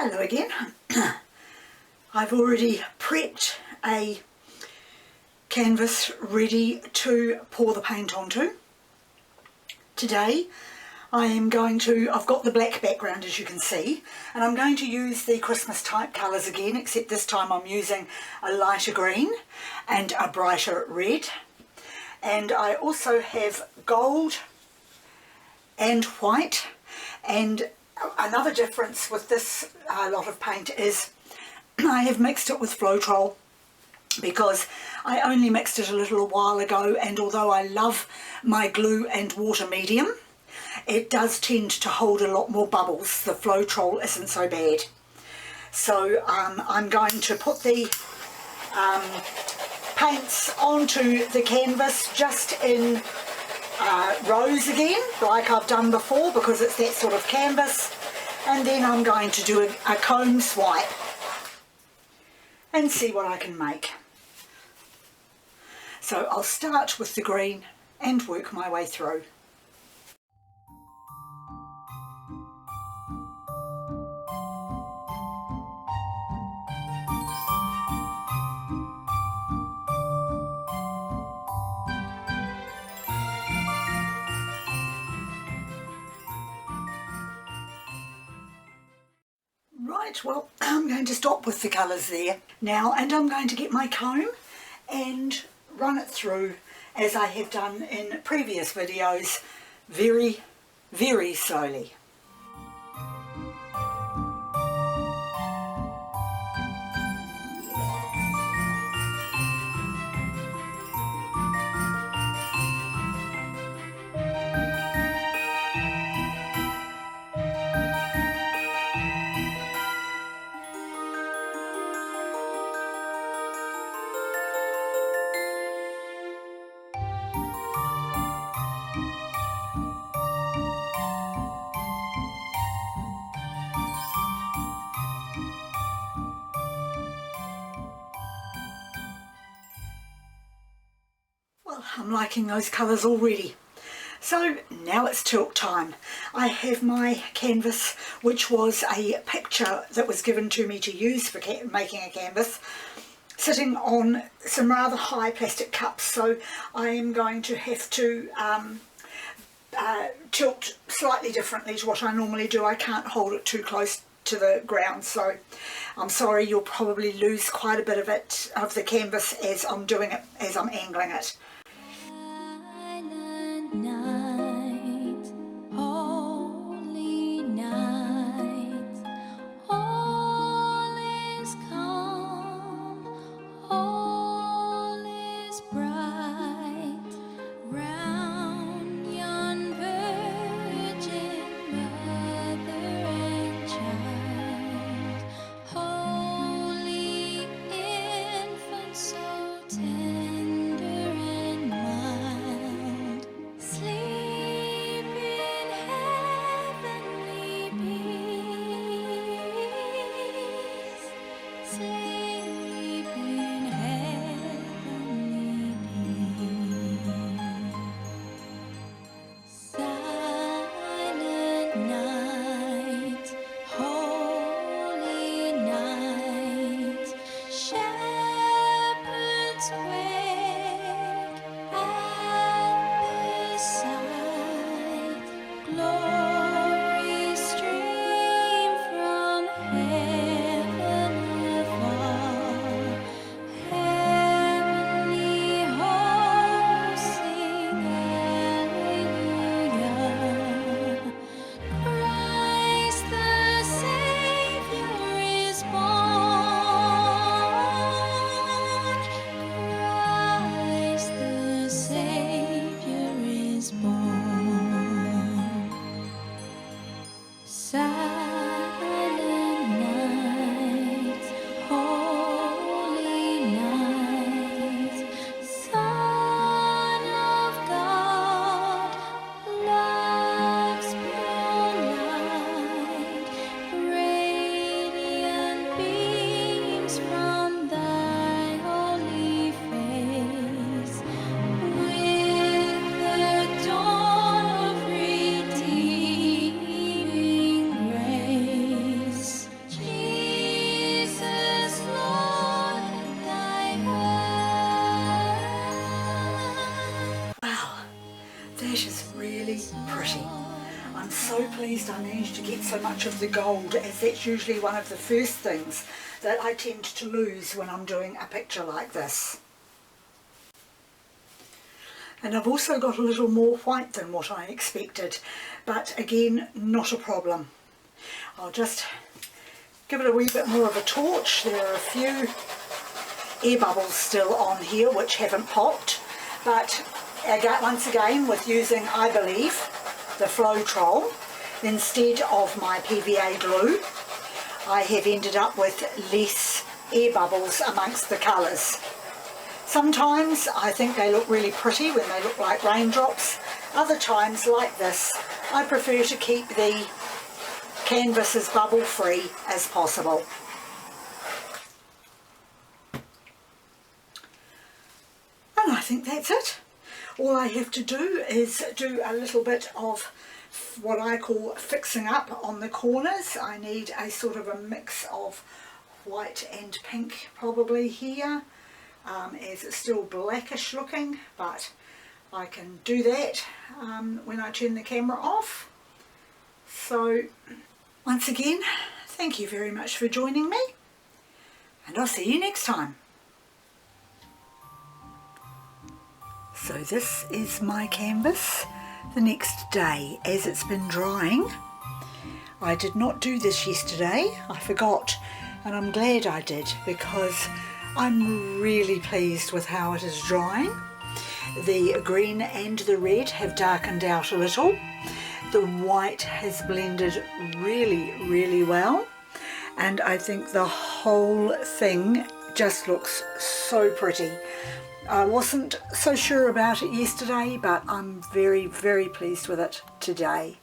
Hello again. I've already prepped a canvas ready to pour the paint onto. Today I've got the black background as you can see, and I'm going to use the Christmas type colours again, except this time I'm using a lighter green and a brighter red. And I also have gold and white, and another difference with this lot of paint is I have mixed it with Floetrol because I only mixed it a little while ago, and although I love my glue and water medium, it does tend to hold a lot more bubbles. The Floetrol isn't so bad. So I'm going to put the paints onto the canvas just in rows again, like I've done before, because it's that sort of canvas, and then I'm going to do a comb swipe and see what I can make. So I'll start with the green and work my way through. Right, well, I'm going to stop with the colours there now, and I'm going to get my comb and run it through as I have done in previous videos, very, very slowly. Well, I'm liking those colours already. So now it's tilt time. I have my canvas, which was a picture that was given to me to use for making a canvas, sitting on some rather high plastic cups, so I am going to have to tilt slightly differently to what I normally do. I can't hold it too close to the ground, so I'm sorry, you'll probably lose quite a bit of it, of the canvas, as I'm doing it, as I'm angling it. manage to get so much of the gold, as that's usually one of the first things that I tend to lose when I'm doing a picture like this. And I've also got a little more white than what I expected, but again, not a problem. I'll just give it a wee bit more of a torch. There are a few air bubbles still on here which haven't popped, but once again, with using, I believe, the Floetrol instead of my PVA glue, I have ended up with less air bubbles amongst the colours. Sometimes I think they look really pretty when they look like raindrops. Other times, like this, I prefer to keep the canvas as bubble free as possible. And I think that's it. All I have to do is do a little bit of what I call fixing up on the corners. I need a sort of a mix of white and pink probably here, as it's still blackish looking, but I can do that when I turn the camera off. So once again, thank you very much for joining me, and I'll see you next time. So this is my canvas the next day as it's been drying. I did not do this yesterday, I forgot, and I'm glad I did because I'm really pleased with how it is drying. The green and the red have darkened out a little. The white has blended really well, and I think the whole thing just looks so pretty. I wasn't so sure about it yesterday, but I'm very pleased with it today.